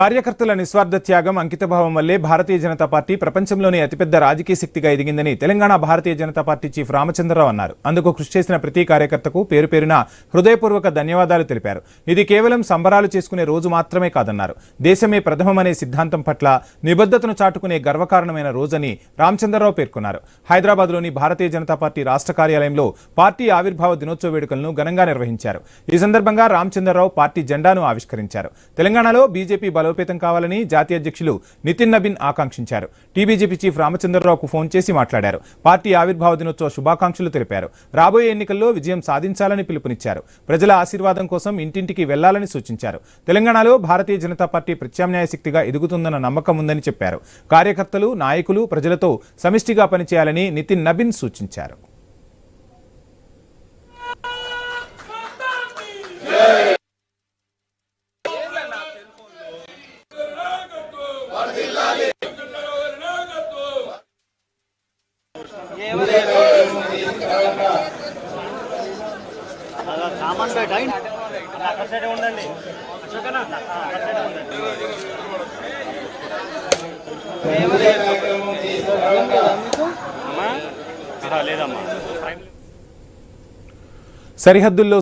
కార్యకర్తల నిస్వార్థ త్యాగం అంకితభావం వల్లే భారతీయ జనతా పార్టీ ప్రపంచంలోనే అతిపెద్ద రాజకీయ శక్తిగా ఎదిగిందని తెలంగాణ భారతీయ జనతా పార్టీ చీఫ్ రామచంద్రరావు అన్నారు. అందుకు కృషి చేసిన ప్రతి కార్యకర్తకు పేరు పేరున హృదయపూర్వక ధన్యవాదాలు తెలిపారు. ఇది కేవలం సంబరాలు చేసుకునే రోజు మాత్రమే కాదన్నారు. దేశమే ప్రథమమనే సిద్ధాంతం పట్ల నిబద్ధతను చాటుకునే గర్వకారణమైన రోజని రామచంద్రరావు పేర్కొన్నారు. హైదరాబాద్లోని భారతీయ జనతా పార్టీ రాష్ట్ర కార్యాలయంలో పార్టీ ఆవిర్భావ దినోత్సవ వేడుకలను ఘనంగా నిర్వహించారు. ఈ సందర్భంగా రామచంద్రరావు పార్టీ జెండాను ఆవిష్కరించారు. తెలంగాణలో బీజేపీ బలోపేతం కావాలని జాతీయ అధ్యక్షులు నితిన్ నబీన్ ఆకాంక్షించారు. టీబీజేపీ చీఫ్ రామచంద్రరావుకు ఫోన్ చేసి మాట్లాడారు. పార్టీ ఆవిర్భావ దినోత్సవ శుభాకాంక్షలు తెలిపారు. రాబోయే ఎన్నికల్లో విజయం సాధించాలని పిలుపునిచ్చారు. ప్రజల ఆశీర్వాదం కోసం ఇంటింటికి వెళ్లాలని సూచించారు. తెలంగాణలో భారతీయ జనతా పార్టీ ప్రత్యామ్నాయ శక్తిగా ఎదుగుతుందన్న నమ్మకం ఉందని చెప్పారు. కార్యకర్తలు, నాయకులు ప్రజలతో సమిష్టిగా పనిచేయాలని నితిన్ నబీన్ సూచించారు. సరిహద్దుల్లో